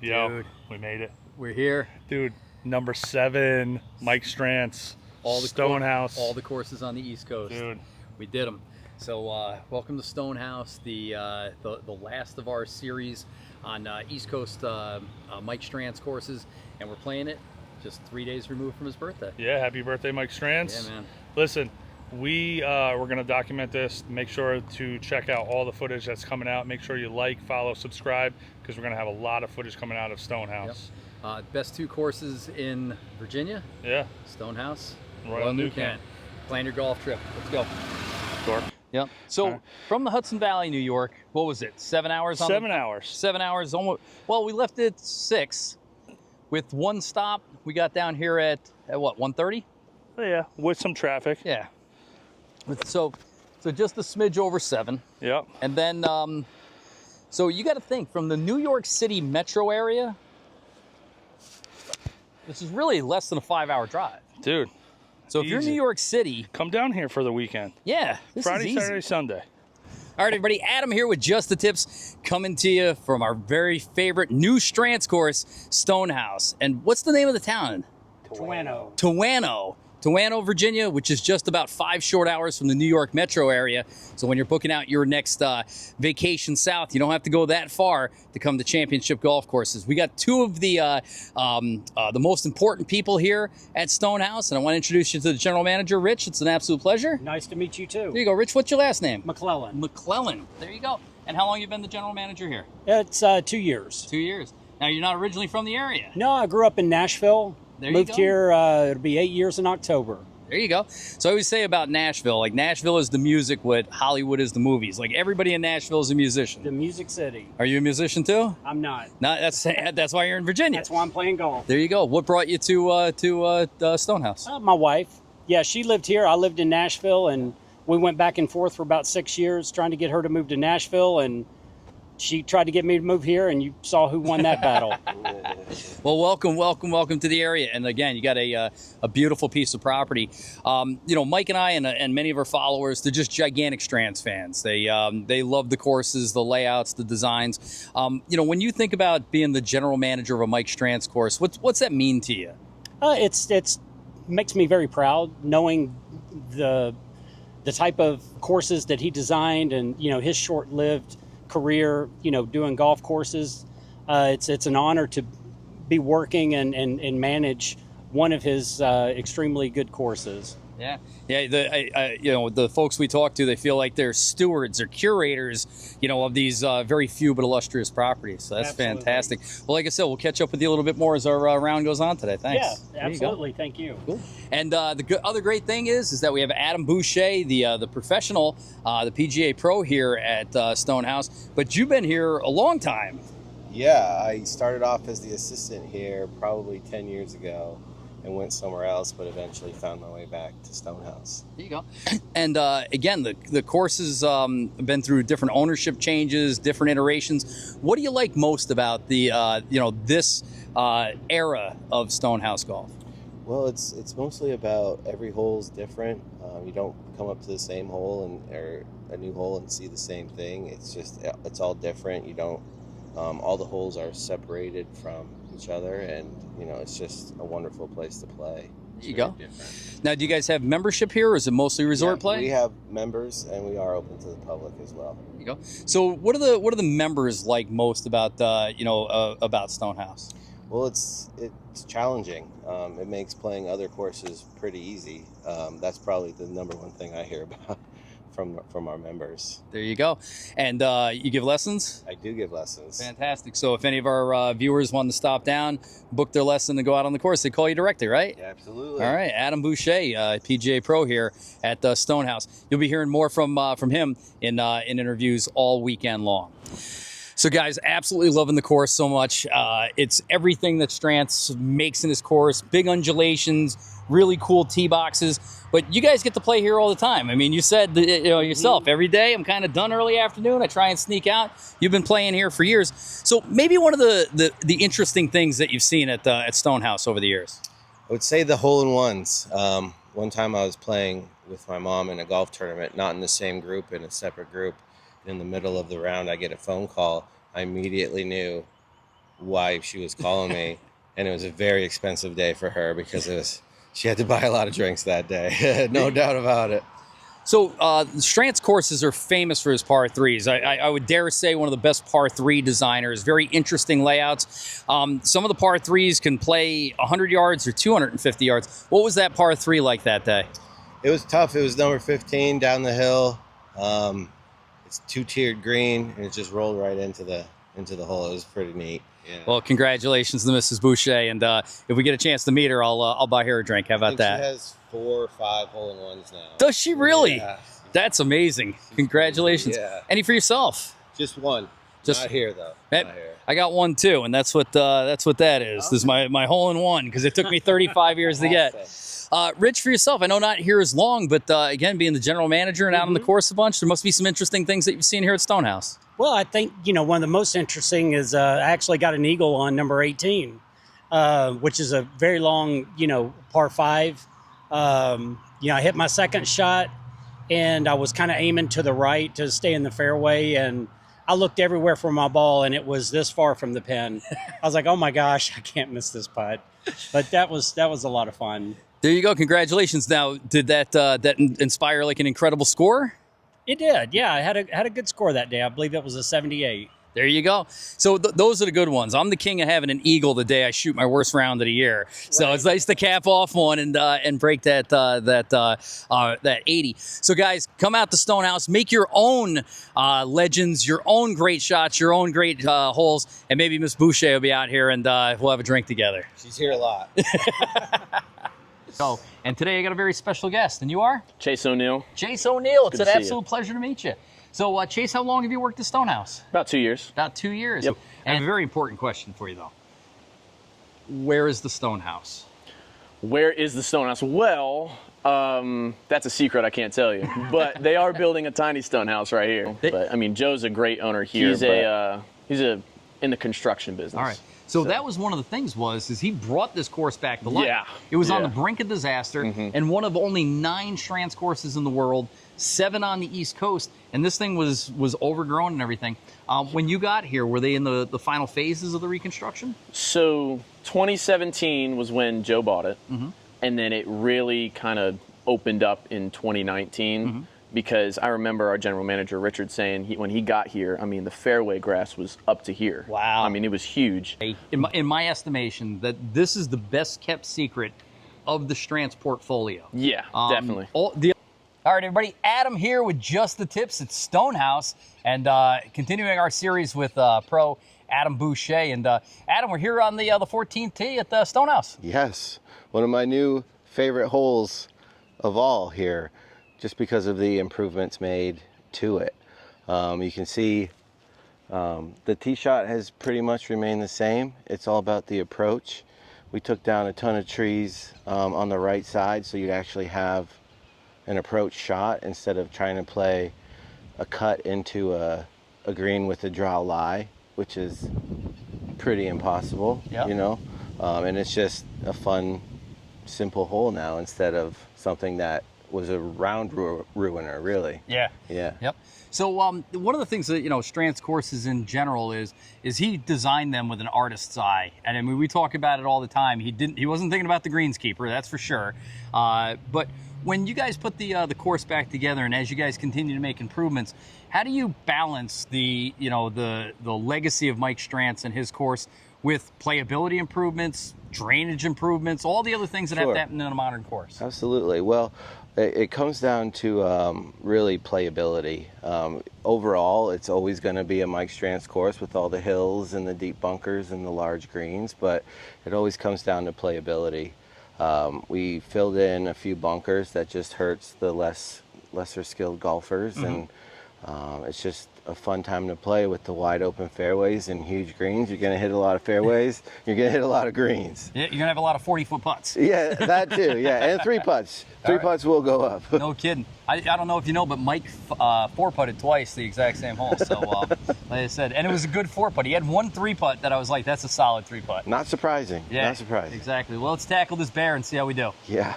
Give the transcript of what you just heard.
Yo, Dude, we made it. we're here. Dude, number 7, Mike Strantz, Stonehouse. All the courses on the East Coast. Dude. We did them. So welcome to Stonehouse, the last of our series on East Coast Mike Strantz courses, and we're playing it just 3 days removed from his birthday. Yeah, happy birthday, Mike Strantz. Yeah, man. Listen, we're going to document this. Make sure to check out all the footage that's coming out. Make sure you like, follow, subscribe, because we're going to have a lot of footage coming out of Stonehouse. Yep. Best 2 courses in Virginia. Yeah. Stonehouse, Royal New Kent. Plan your golf trip. Let's go. Sure. Yep. So from the Hudson Valley, New York, what was it? 7 hours? 7 hours. 7 hours. Almost. Well, we left at 6 with 1 stop. We got down here at what, 1:30? Yeah, with some traffic. Yeah. So just a smidge over 7. Yep. And then, so you got to think, from the New York City metro area, this is really less than a 5-hour drive. Dude. So if you're in New York City, come down here for the weekend. Yeah, this Friday, is easy. Saturday, Sunday. All right, everybody, Adam here with Just the Tips, coming to you from our very favorite new Strantz course, Stonehouse. And what's the name of the town? Towano, Virginia, which is just about 5 short hours from the New York metro area. So when you're booking out your next vacation south, you don't have to go that far to come to championship golf courses. We got 2 of the most important people here at Stonehouse, and I want to introduce you to the general manager, Rich. It's an absolute pleasure. Nice to meet you too. There you go, Rich. What's your last name? McClellan. McClellan. There you go. And how long you been the general manager here? It's 2 years. 2 years. Now, you're not originally from the area. No, I grew up in Nashville. There you Moved go. here, it'll be 8 years in October. There you go. So I always say about Nashville, like Nashville is the music, what Hollywood is the movies. Like everybody in Nashville is a musician. The Music City. Are you a musician too? I'm not. No, that's why you're in Virginia. That's why I'm playing golf. There you go. What brought you to Stonehouse? My wife. Yeah, she lived here. I lived in Nashville, and we went back and forth for about 6 years trying to get her to move to Nashville, and she tried to get me to move here, and you saw who won that battle. Well, welcome to the area. And again, you got a beautiful piece of property. You know, Mike and I and many of our followers, they're just gigantic Strantz fans. They love the courses, the layouts, the designs. You know, when you think about being the general manager of a Mike Strantz course, what's that mean to you? It's makes me very proud knowing the type of courses that he designed, and you know, his short-lived career, you know, doing golf courses. It's an honor to be working and manage one of his extremely good courses. Yeah. You know, the folks we talk to, they feel like they're stewards or curators, you know, of these very few but illustrious properties. So that's Absolutely. fantastic. Well, like I said, we'll catch up with you a little bit more as our round goes on today. Thanks. Yeah, absolutely. Thank you. Cool. And the other great thing is that we have Adam Boucher, the professional, the PGA pro here at Stonehouse. But you've been here a long time. Yeah, I started off as the assistant here probably 10 years ago and went somewhere else, but eventually found my way back to Stonehouse. There you go. And again, the course has been through different ownership changes, different iterations. What do you like most about the you know, this era of Stonehouse golf? Well, it's mostly about every hole's different. You don't come up to the same hole or a new hole and see the same thing. It's all different. You don't. All the holes are separated from each other, and you know, it's just a wonderful place to play. There you go. Now, do you guys have membership here, or is it mostly resort play? We have members, and we are open to the public as well. There you go. So, what are the members like most about about Stonehouse? Well, it's challenging. It makes playing other courses pretty easy. That's probably the number one thing I hear about from our members. There you go. And you give lessons? I do give lessons. Fantastic. So if any of our viewers want to stop down, book their lesson and go out on the course, they call you directly, right? Yeah, absolutely. All right. Adam Boucher, PGA Pro here at Stonehouse. You'll be hearing more from him in interviews all weekend long. So guys, absolutely loving the course so much. It's everything that Strantz makes in his course. Big undulations, really cool tee boxes. But you guys get to play here all the time. I mean, you said yourself, every day I'm kind of done early afternoon. I try and sneak out. You've been playing here for years. So maybe one of the interesting things that you've seen at Stonehouse over the years. I would say the hole-in-ones. One time I was playing with my mom in a golf tournament, not in the same group, in a separate group. In the middle of the round, I get a phone call. I immediately knew why she was calling me, and it was a very expensive day for her because she had to buy a lot of drinks that day. No doubt about it. So Strantz courses are famous for his par threes. I would dare say one of the best par three designers. Very interesting layouts. Some of the par threes can play 100 yards or 250 yards. What was that par three like that day? It was tough. It was number 15 down the hill. It's 2-tiered green, and it just rolled right into the hole. It was pretty neat. Yeah. Well, congratulations to Mrs. Boucher, and if we get a chance to meet her, I'll buy her a drink. How about that? She has 4 or 5 hole-in-ones now. Does she really? Yeah. That's amazing. Congratulations. Yeah. Any for yourself? Just one. Just not here though. That, Not here. I got one too, and that's what that is. This is my hole in one because it took me 35 years to get. Rich, for yourself, I know not here as long, but again, being the general manager and out on the course a bunch, there must be some interesting things that you've seen here at Stonehouse. Well, I think, one of the most interesting is I actually got an eagle on number 18, which is a very long, par 5. I hit my second shot, and I was kind of aiming to the right to stay in the fairway, and I looked everywhere for my ball, and it was this far from the pin. I was like, oh my gosh, I can't miss this putt. But that was a lot of fun. There you go. Congratulations. Now, did that inspire like an incredible score? It did. Yeah, I had a good score that day. I believe it was a 78. There you go. So those are the good ones. I'm the king of having an eagle the day I shoot my worst round of the year. So It's nice to cap off one and break that 80. So guys, come out to Stonehouse, make your own legends, your own great shots, your own great holes, and maybe Miss Boucher will be out here and we'll have a drink together. She's here a lot. So, and today I got a very special guest, and you are? Chase O'Neill. Chase O'Neill. It's Good an to see absolute pleasure to meet you. So, Chase, how long have you worked at Stonehouse? About 2 years. About 2 years. Yep. And a very important question for you, though. Where is the Stonehouse? Where is the Stonehouse? Well, that's a secret I can't tell you. But they are building a tiny Stonehouse right here. But I mean, Joe's a great owner here. He's in the construction business. All right. So that was one of the things is he brought this course back to life. Yeah. It was on the brink of disaster and one of only 9 Strantz courses in the world, 7 on the East Coast, and this thing was overgrown and everything. When you got here, were they in the final phases of the reconstruction? So 2017 was when Joe bought it, and then it really kind of opened up in 2019. Because I remember our general manager, Richard, saying when he got here, I mean, the fairway grass was up to here. Wow. I mean, it was huge. In my estimation, that this is the best kept secret of the Strantz portfolio. Yeah, definitely. All right, everybody. Adam here with Just the Tips at Stonehouse, and continuing our series with pro Adam Boucher. And Adam, we're here on the 14th tee at the Stonehouse. Yes, one of my new favorite holes of all here, just because of the improvements made to it. You can see the tee shot has pretty much remained the same. It's all about the approach. We took down a ton of trees on the right side, so you'd actually have an approach shot instead of trying to play a cut into a green with a draw lie, which is pretty impossible, and it's just a fun, simple hole now instead of something that was a round ruiner, really. Yeah. Yep. So one of the things that Strantz courses in general is he designed them with an artist's eye, and I mean we talk about it all the time. He wasn't thinking about the greenskeeper, that's for sure. But when you guys put the course back together, and as you guys continue to make improvements, how do you balance the legacy of Mike Strantz and his course with playability improvements, drainage improvements, all the other things that have to happen in a modern course? Absolutely. Well, it comes down to really playability. Overall, it's always going to be a Mike Strantz course with all the hills and the deep bunkers and the large greens, but it always comes down to playability. We filled in a few bunkers that just hurts the lesser skilled golfers, and it's just a fun time to play with the wide open fairways and huge greens. You're going to hit a lot of fairways. You're going to hit a lot of greens. Yeah, you're going to have a lot of 40-foot putts. Yeah, that too. Yeah, and 3 putts. 3 putts will go up. No kidding. I don't know if you know, but Mike 4-putted twice the exact same hole. So, like I said, and it was a good 4-putt. He had 1 3-putt that I was like, that's a solid 3-putt. Not surprising. Yeah, not surprising. Exactly. Well, let's tackle this bear and see how we do. Yeah.